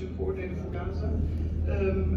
coordinator for Gaza.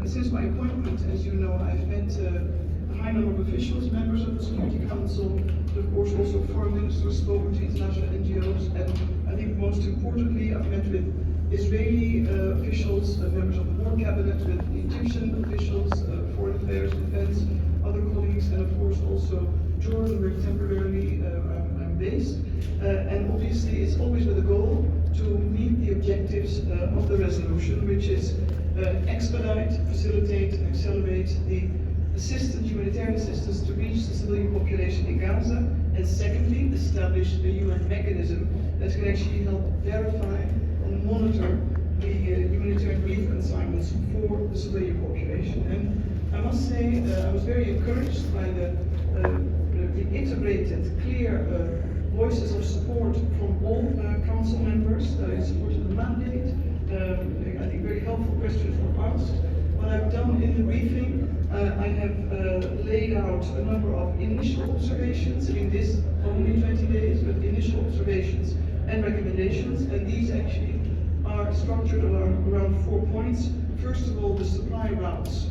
Since my appointment, as you know, I've met a high number of officials, members of the Security Council, but of course also foreign ministers, spoken to international NGOs, and I think most importantly, I've met with Israeli officials, members of the war cabinet, with Egyptian officials, foreign affairs, defense, other colleagues, and of course also Jordan, where temporarily I'm based. And obviously it's always with a goal to meet the objectives of the resolution, which is expedite, facilitate, and accelerate the humanitarian assistance to reach the civilian population in Gaza, and secondly, establish a UN mechanism that can actually help verify and monitor the humanitarian relief consignments for the civilian population. And I must say, I was very encouraged by the integrated, clear voices of support from all council members in support of the mandate. I think very helpful questions were asked. What I've done in the briefing, I have laid out a number of initial observations in this only 20 days, but initial observations and recommendations, and these actually are structured around 4 points. First of all, the supply routes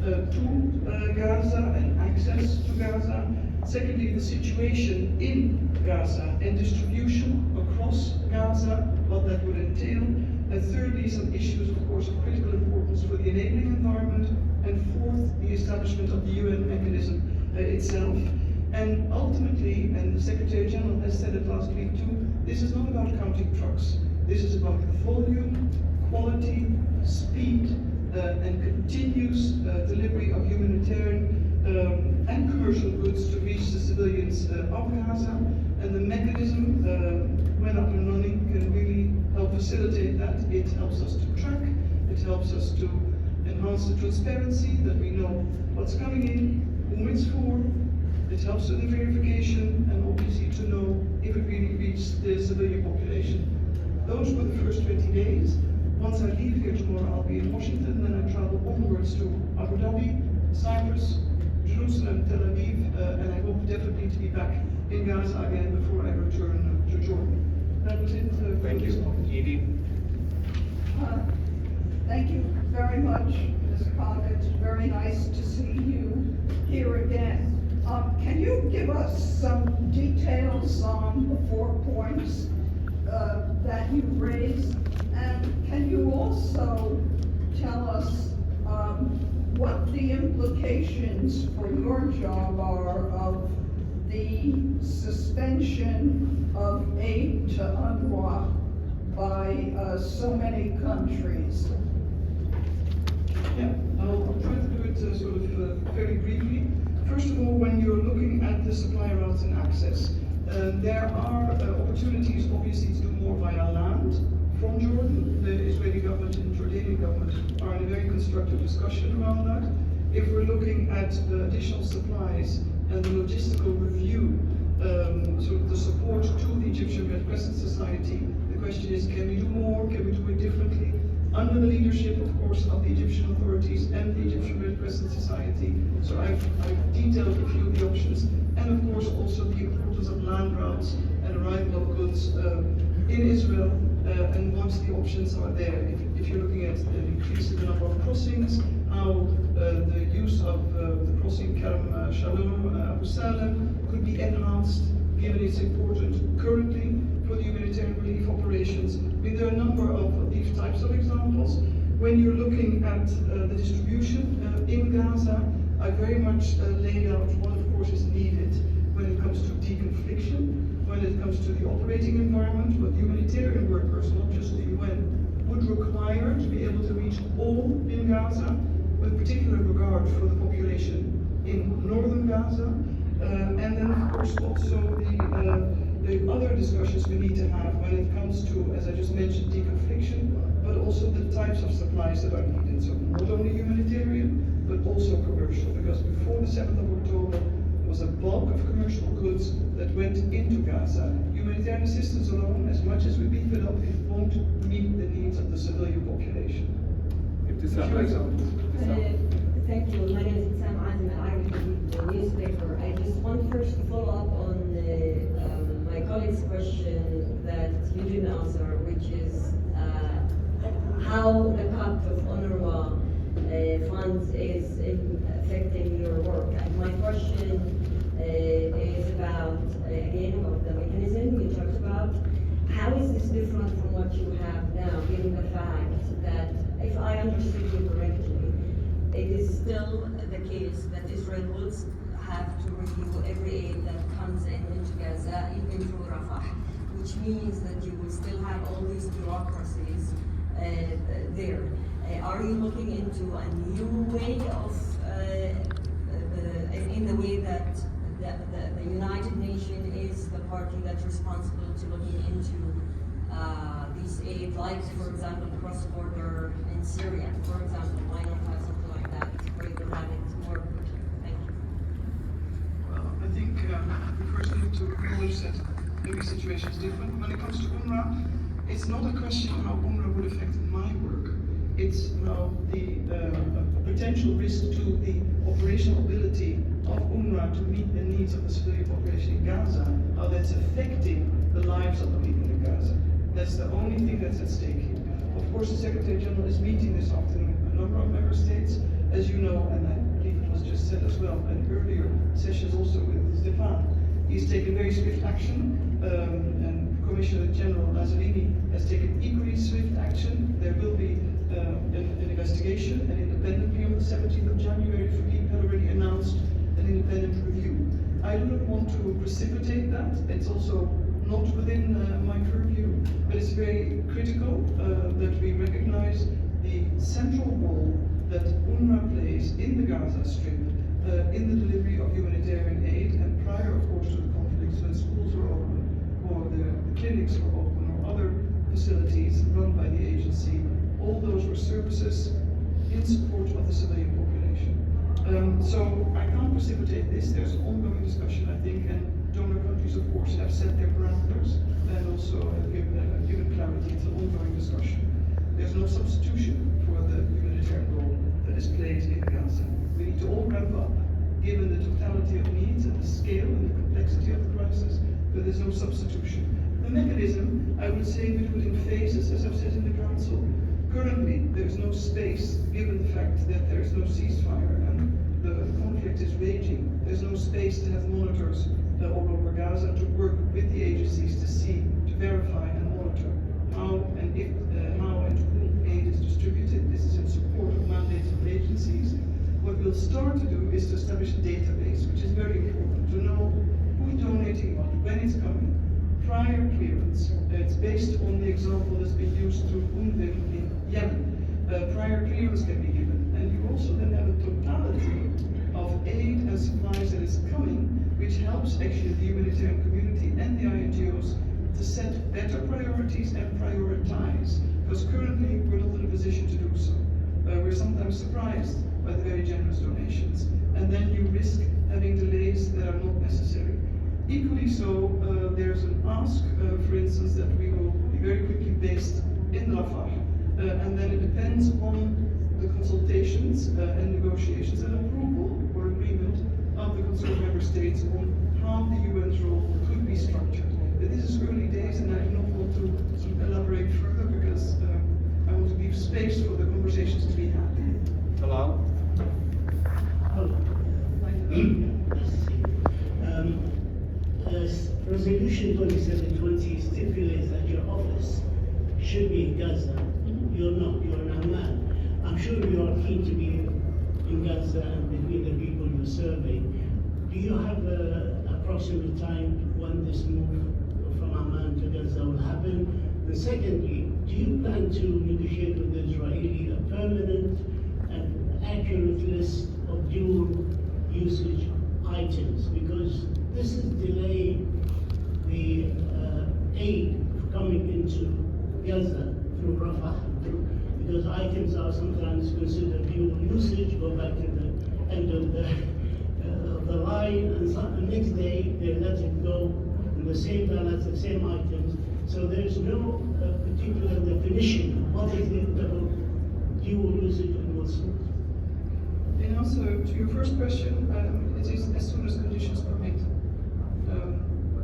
to Gaza and access to Gaza. Secondly, the situation in Gaza and distribution across Gaza, what that would entail. And thirdly, some issues, of course, of critical importance for the enabling environment. And fourth, the establishment of the UN mechanism itself. And ultimately, and the Secretary General has said it last week too, this is not about counting trucks. This is about volume, quality, speed, and continuous delivery of humanitarian and commercial goods to reach the civilians of Gaza. And the mechanism, when up and running, can really help facilitate that. It helps us to track, it helps us to enhance the transparency, that we know what's coming in, whom it's for. It helps with the verification, and obviously to know if it really reaches the civilian population. Those were the first 20 days. Once I leave here tomorrow, I'll be in Washington, then I travel onwards to Abu Dhabi, Cyprus, Jerusalem, Tel Aviv, and I hope definitely to be back in Gaza again before I return to Jordan. That was it. Thank you. Edie? Thank you very much, Ms. Kaag. It's very nice to see you here again. Can you give us some details on the 4 points that you raised? And can you also tell us what the implications for your job are of the suspension of aid to UNRWA by so many countries? Yeah, I'll try to do it sort of very briefly. First of all, when you're looking at the supply routes and access, there are opportunities obviously to do more via land from Jordan. The Israeli government and Jordanian government are in a very constructive discussion around that. If we're looking at the additional supplies and the logistical review, sort of the support to the Egyptian Red Crescent Society, the question is, can we do more? Can we do it differently? Under the leadership, of course, of the Egyptian authorities and the Egyptian Red Crescent Society. So I've detailed a few of the options, and of course also the importance of land routes and arrival of goods in Israel, and once the options are there. If you're looking at increasing the number of crossings, how the use of the crossing Kerem Shalom, Abu Salem could be enhanced, given it's important currently for the humanitarian relief operations. I mean, there are a number of these types of examples. When you're looking at the distribution in Gaza, I very much laid out what, of course, is needed when it comes to deconfliction, when it comes to the operating environment, what humanitarian workers, not just the UN, would require to be able to reach all in Gaza, with particular regard for the population in northern Gaza, and then, of course, also the other discussions we need to have when it comes to, as I just mentioned, deconfliction, but also the types of supplies that are needed. So not only humanitarian, but also commercial, because before the 7th of October, there was a bulk of commercial goods that went into Gaza. Humanitarian assistance alone, as much as we beef it up, it won't meet the needs of the civilian population. A few examples. Thank you. My name is Sam Azim, and I read the newspaper. I just want first to follow up on my colleague's question that you didn't answer, which is how the cut of UNRWA funds is affecting your work. And my question is about, again, about the mechanism you talked about. How is this different from what you have now, given the fact that, if I understood you correctly, it is still the case that Israel will have to review every aid that comes into Gaza, even through Rafah, which means that you will still have all these bureaucracies there. Are you looking into a new way of, in the way that the United Nations is the party that's responsible to looking into these aid, like, for example, cross-border in Syria, for example? Why not have something like that, where you can have it more quickly? Thank you. Well, I think we first need to acknowledge that every situation is different. When it comes to UNRWA, it's not a question of how UNRWA would affect my work. It's how the potential risk to the operational ability of UNRWA to meet the needs of the civilian population in Gaza, how that's affecting the lives of the people in Gaza. That's the only thing that's at stake here. Of course, the Secretary General is meeting this afternoon a number of member states, as you know, and I believe it was just said as well in earlier sessions also with Stefano. He's taken very swift action, and Commissioner General Lazzarini has taken equally swift action. There will be an investigation, and independently on the 17th of January, Philippe had already announced an independent review. I do not want to precipitate that. It's also not within my purview, but it's very critical that we recognize the central role that UNRWA plays in the Gaza Strip in the delivery of humanitarian aid, and prior, of course, to the conflicts, when schools were open, or the clinics were open, or other facilities run by the agency. All those were services in support of the civilian population. So I can't precipitate this. There's an ongoing discussion, I think, and donor countries, of course, have set their parameters and also have given clarity. It's an ongoing discussion. There's no substitution for the humanitarian role that is played in Gaza. We need to all ramp up, given the totality of needs and the scale and the complexity of the crisis, but there's no substitution. The mechanism, I would say we do it in phases, as I've said in the Council. Currently, there's no space, given the fact that there is no ceasefire and the conflict is raging. There's no space to have monitors all over Gaza to work with the agencies to see, to verify and monitor how and to whom aid is distributed. This is in support of mandates of agencies. What we'll start to do is to establish a database, which is very important, to know who's donating what, when it's coming, prior clearance. It's based on the example that's been used through UNRWA in Yemen. Prior clearance can be given, and you also then have a totality of aid and supplies that is coming, which helps actually the humanitarian community and the INGOs to set better priorities and prioritize, because currently we're not in a position to do so. We're sometimes surprised by the very generous donations, and then you risk having delays that are not necessary. Equally so, there's an ask, for instance, that we will be very quickly based in Rafah, and then it depends on the consultations and negotiations and approval or agreement of the concerned member states on how the UN's role could be structured. But this is early days, and I do not want to sort of elaborate further because I want to leave space for the conversations to be had. Hello. Resolution 2720 stipulates that your office should be in Gaza. You're not, you're in Amman. I'm sure you are keen to be in Gaza and between the people you're serving. Do you have an approximate time when this move from Amman to Gaza will happen? And secondly, do you plan to negotiate with the Israeli a permanent and accurate list of dual usage items? Because this is delaying the aid coming into Gaza through Rafah, because items are sometimes considered dual usage, go back to the end of the line, and the next day they let it go in the same balance, the same items. So there's no particular definition. What is the dual usage and what's not? In answer to your first question, it is as soon as conditions permit.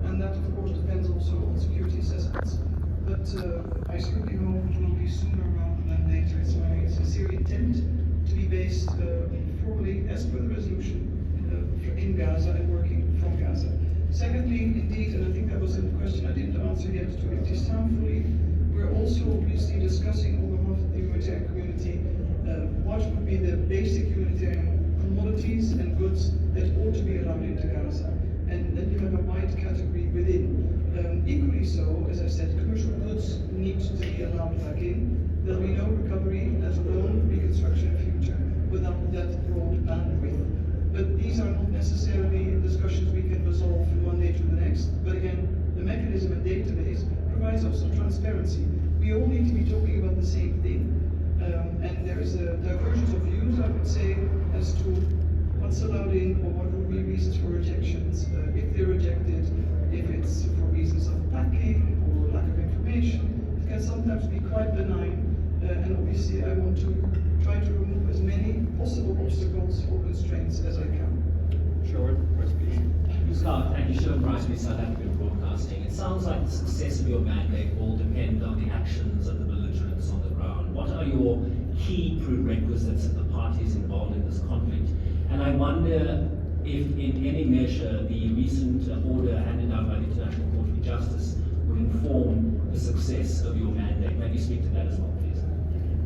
And that, of course, depends also on security assessments. But I certainly hope it will be sooner rather mandate, it's my sincere intent to be based formally as per the resolution in Gaza and working from Gaza. Secondly, indeed, and I think that was a question I didn't answer yet to Ibtisam fully, we're also obviously discussing on behalf of the humanitarian community what would be the basic humanitarian commodities and goods that ought to be allowed into Gaza. And then you have a wide category within. Equally so, as I said, commercial goods need to be allowed back in. There'll be no recovery, let alone reconstruction in future, without that broad bandwidth. But these are not necessarily discussions we can resolve from one day to the next. But again, the mechanism and database provides us some transparency. We all need to be talking about the same thing. And there is a divergence of views, I would say, as to what's allowed in or what would be reasons for rejections, if they're rejected, if it's for reasons of packing or lack of information. It can sometimes be quite benign, and obviously I want to try to remove as many possible obstacles or constraints as I can. Sure, first please. Scott, thank you. Sean Price with South African Broadcasting. It sounds like the success of your mandate will depend on the actions of the belligerents on the ground. What are your key prerequisites of the parties involved in this conflict? And I wonder if in any measure the recent order handed down by the International Court of Justice would inform the success of your mandate. Maybe speak to that as well, please.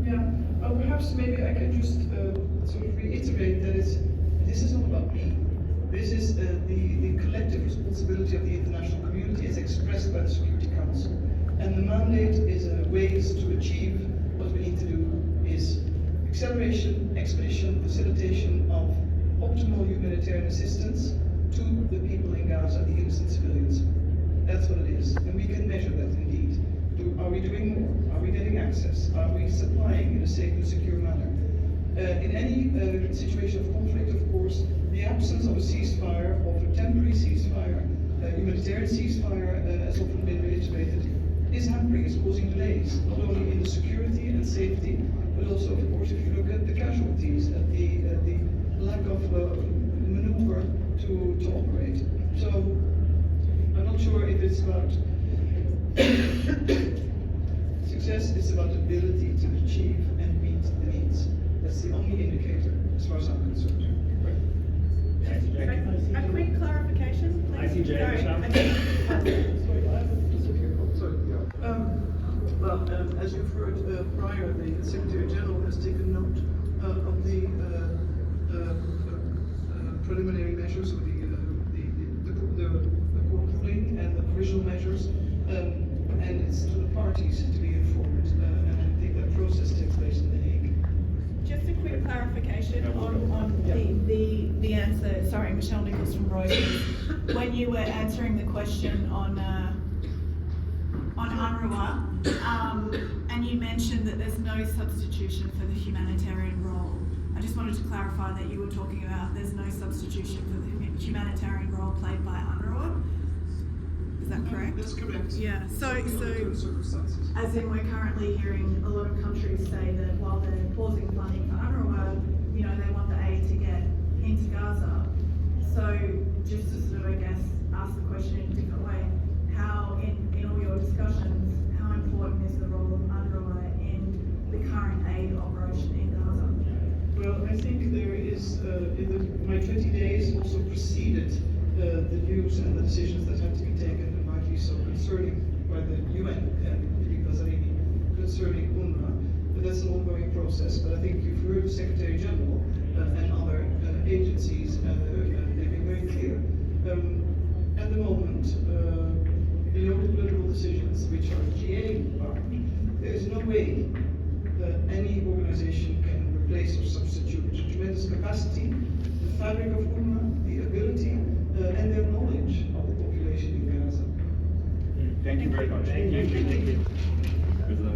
Yeah, perhaps maybe I can just sort of reiterate that this is not about me. This is the collective responsibility of the international community as expressed by the Security Council. And the mandate is ways to achieve what we need to do is acceleration, expedition, facilitation of optimal humanitarian assistance to the people in Gaza, the innocent civilians. That's what it is. And we can measure that indeed. Are we doing more? Are we getting access? Are we supplying in a safe and secure manner? In any situation of conflict, of course, the absence of a ceasefire, of a temporary ceasefire, humanitarian ceasefire, has often been reiterated, is hampering, is causing delays, not only in the security and safety, but also, of course, if you look at the casualties, at the lack of maneuver to operate. So, I'm not sure if it's about success, it's about ability to achieve and meet the needs. That's the only indicator, as far as I'm concerned. A quick clarification, please. As you've heard prior, the Secretary General has taken note of the preliminary measures, or the court ruling and the provisional measures, and it's to the parties to be informed, and I think that process takes place in The Hague. Just a quick clarification on the answer. Sorry, Michelle Nichols from Reuters. When you were answering the question on UNRWA, and you mentioned that there's no substitution for the humanitarian role. I just wanted to clarify that you were talking about there's no substitution for the humanitarian role played by UNRWA. Is that correct? That's correct. Yeah. So circumstances. as in we're currently hearing a lot of countries say that while they're pausing funding for UNRWA, they want the aid to get into Gaza. So just to sort of, I guess, ask the question in a different way, how in all your discussions, how important is the role of UNRWA in the current aid operation in Gaza? Well, I think there is, my 20 days also preceded the news and the decisions that have to be taken, and rightly so, concerning by the UN concerning UNRWA. But that's an ongoing process. But I think you've heard the Secretary General and other agencies, they've been very clear. At the moment, beyond the political decisions, which are GA part, there is no way that any organization can replace or substitute the tremendous capacity, the fabric of UNRWA, the ability, and their knowledge of the population in Gaza. Thank you very much. Thank you. Good luck.